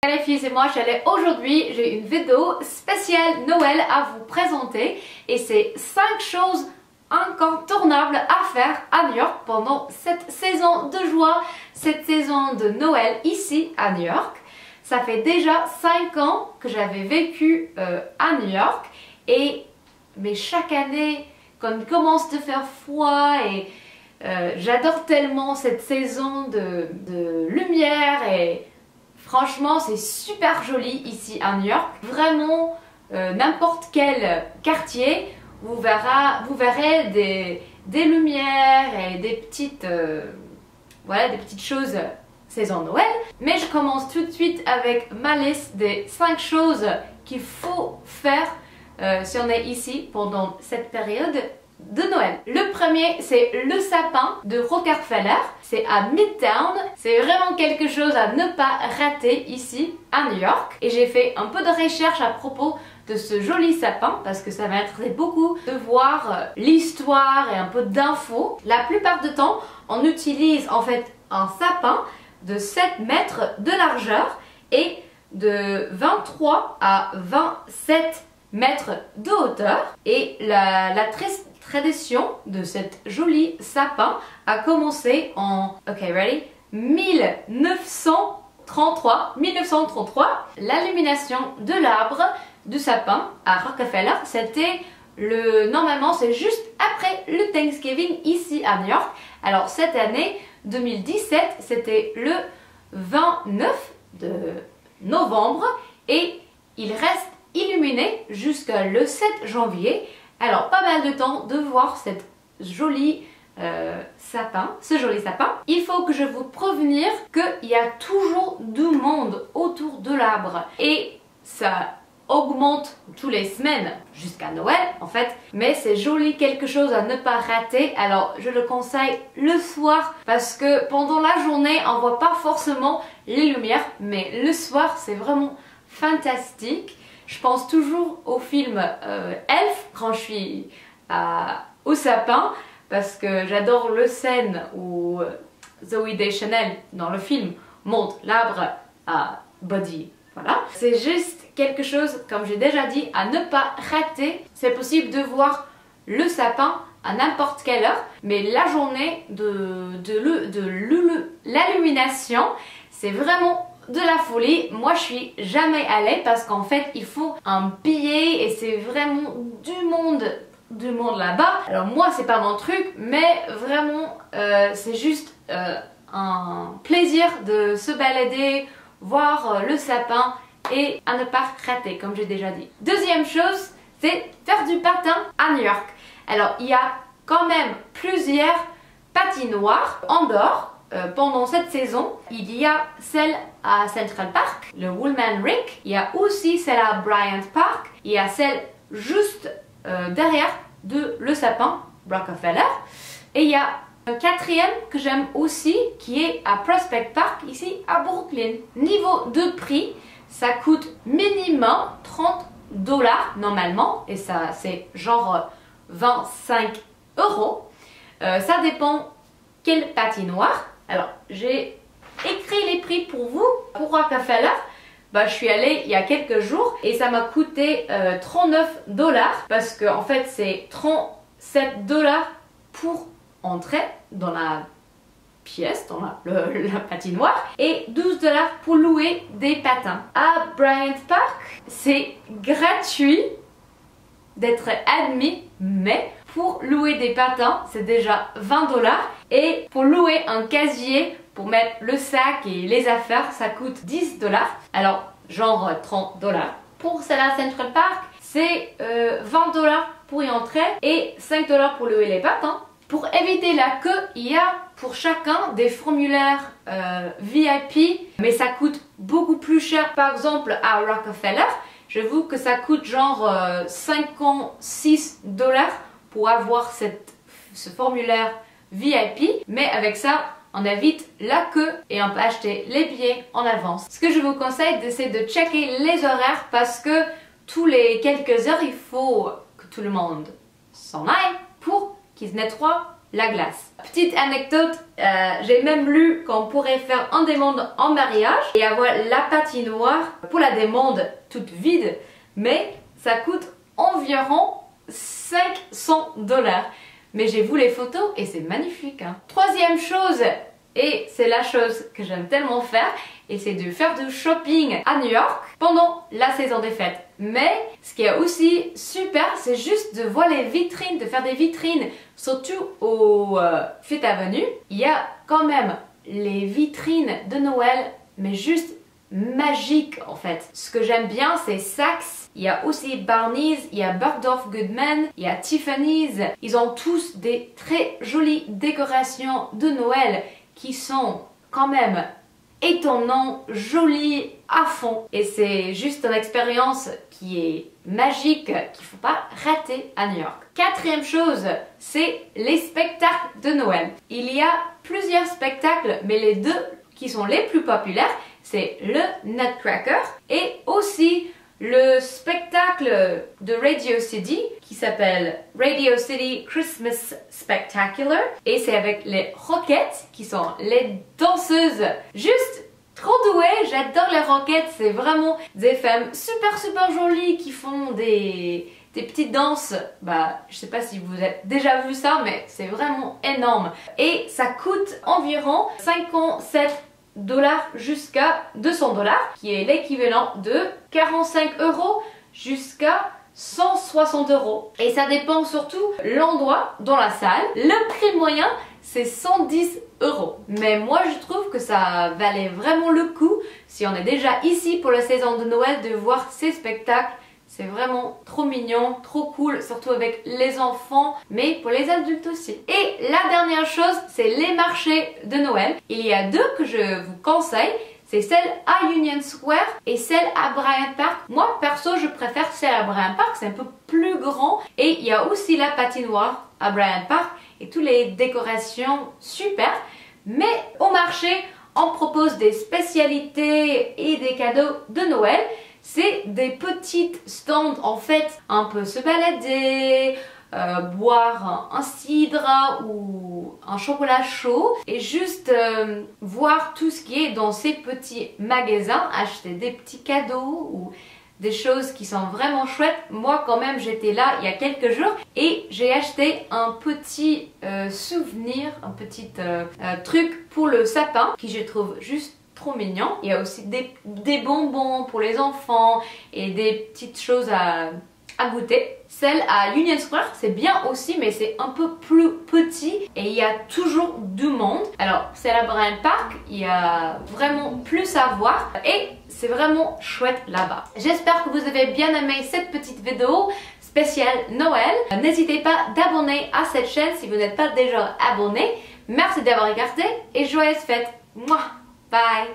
Salut les filles, c'est moi Chalet. Aujourd'hui, j'ai une vidéo spéciale Noël à vous présenter et c'est 5 choses incontournables à faire à New York pendant cette saison de joie, cette saison de Noël ici à New York. Ça fait déjà 5 ans que j'avais vécu à New York mais chaque année, quand il commence de faire froid et j'adore tellement cette saison de lumière et franchement c'est super joli ici à New York. Vraiment n'importe quel quartier vous verrez des lumières et des petites choses saison Noël. Mais je commence tout de suite avec ma liste des 5 choses qu'il faut faire si on est ici pendant cette période de Noël. Le premier, c'est le sapin de Rockefeller. C'est à Midtown. C'est vraiment quelque chose à ne pas rater ici à New York. Et j'ai fait un peu de recherche à propos de ce joli sapin parce que ça m'intéresse beaucoup de voir l'histoire et un peu d'infos. La plupart du temps, on utilise en fait un sapin de 7 mètres de largeur et de 23 à 27 mètres de hauteur. Et la tradition de cet joli sapin a commencé en 1933. L'illumination de l'arbre du sapin à Rockefeller, c'était normalement c'est juste après le Thanksgiving ici à New York. Alors cette année 2017, c'était le 29 de novembre et il reste illuminé jusqu'à le 7 janvier. Alors pas mal de temps de voir ce joli sapin. Il faut que je vous prévenir qu'il y a toujours du monde autour de l'arbre et ça augmente tous les semaines jusqu'à Noël en fait, mais c'est joli, quelque chose à ne pas rater. Alors je le conseille le soir parce que pendant la journée on voit pas forcément les lumières, mais le soir c'est vraiment fantastique. Je pense toujours au film Elf quand je suis au sapin parce que j'adore le scène où Zooey Deschanel dans le film monte l'arbre à Buddy. Voilà. C'est juste quelque chose, comme j'ai déjà dit, à ne pas rater. C'est possible de voir le sapin à n'importe quelle heure, mais la journée de l'illumination, c'est vraiment de la folie. Moi je suis jamais allée parce qu'en fait il faut un billet et c'est vraiment du monde là-bas. Alors moi c'est pas mon truc, mais vraiment c'est juste un plaisir de se balader, voir le sapin et à ne pas rater comme j'ai déjà dit. Deuxième chose, c'est faire du patin à New York. Alors il y a quand même plusieurs patinoires en dehors. Pendant cette saison, il y a celle à Central Park, le Woolman Rick, il y a aussi celle à Bryant Park, il y a celle juste derrière le sapin, Rockefeller, et il y a un quatrième que j'aime aussi qui est à Prospect Park, ici à Brooklyn. Niveau de prix, ça coûte minimum $30 normalement, et ça c'est genre 25 €. Ça dépend quelle patinoire. Alors, j'ai écrit les prix pour vous. Pour Rockefeller, je suis allée il y a quelques jours et ça m'a coûté $39 parce que en fait c'est $37 pour entrer dans la pièce, dans la patinoire et $12 pour louer des patins. À Bryant Park, c'est gratuit d'être admis, mais pour louer des patins, c'est déjà $20 et pour louer un casier pour mettre le sac et les affaires, ça coûte $10. Alors, genre $30. Pour celle à Central Park, c'est $20 pour y entrer et $5 pour louer les patins. Pour éviter la queue, il y a pour chacun des formulaires VIP, mais ça coûte beaucoup plus cher. Par exemple, à Rockefeller, j'avoue que ça coûte genre $56 pour avoir ce formulaire VIP, mais avec ça on évite la queue et on peut acheter les billets en avance. Ce que je vous conseille, c'est de checker les horaires parce que tous les quelques heures il faut que tout le monde s'en aille pour qu'ils nettoient la glace. petite anecdote, j'ai même lu qu'on pourrait faire une demande en mariage et avoir la patinoire pour la demande toute vide, mais ça coûte environ 500 $. Mais j'ai vu les photos et c'est magnifique. Hein. Troisième chose, et c'est la chose que j'aime tellement faire, et c'est de faire du shopping à New York pendant la saison des fêtes. Mais ce qui est aussi super, c'est juste de voir les vitrines, de faire des vitrines, surtout au Fifth Avenue. Il y a quand même les vitrines de Noël, mais juste magiques en fait. Ce que j'aime bien, c'est Saks. Il y a aussi Barney's, il y a Bergdorf Goodman, il y a Tiffany's. Ils ont tous des très jolies décorations de Noël qui sont quand même étonnants, jolis à fond. Et c'est juste une expérience qui est magique, qu'il ne faut pas rater à New York. Quatrième chose, c'est les spectacles de Noël. Il y a plusieurs spectacles, mais les deux qui sont les plus populaires, c'est le Nutcracker et aussi le spectacle de Radio City qui s'appelle Radio City Christmas Spectacular et c'est avec les Rockettes qui sont les danseuses juste trop douées. J'adore les Rockettes, c'est vraiment des femmes super jolies qui font des petites danses. Bah, je sais pas si vous avez déjà vu ça, mais c'est vraiment énorme et ça coûte environ 57 $ jusqu'à 200 $, qui est l'équivalent de 45 € jusqu'à 160 €. Et ça dépend surtout l'endroit dans la salle. Le prix moyen, c'est 110 €. Mais moi, je trouve que ça valait vraiment le coup, si on est déjà ici pour la saison de Noël, de voir ces spectacles. C'est vraiment trop mignon, trop cool, surtout avec les enfants, mais pour les adultes aussi. Et la dernière chose, c'est les marchés de Noël. Il y a deux que je vous conseille. C'est celle à Union Square et celle à Bryant Park. Moi, perso, je préfère celle à Bryant Park, c'est un peu plus grand. Et il y a aussi la patinoire à Bryant Park et toutes les décorations super. Mais au marché, on propose des spécialités et des cadeaux de Noël. C'est des petites stands en fait, on peut se balader, boire un cidre ou un chocolat chaud et juste voir tout ce qui est dans ces petits magasins, acheter des petits cadeaux ou des choses qui sont vraiment chouettes. Moi quand même j'étais là il y a quelques jours et j'ai acheté un petit souvenir, un petit truc pour le sapin qui je trouve juste trop mignon. Il y a aussi des bonbons pour les enfants et des petites choses à goûter. Celle à Union Square, c'est bien aussi, mais c'est un peu plus petit et il y a toujours du monde. Alors, celle à Bryant Park, il y a vraiment plus à voir et c'est vraiment chouette là-bas. J'espère que vous avez bien aimé cette petite vidéo spéciale Noël. N'hésitez pas d'abonner à cette chaîne si vous n'êtes pas déjà abonné. Merci d'avoir regardé et joyeuses fêtes. Mouah. Bye!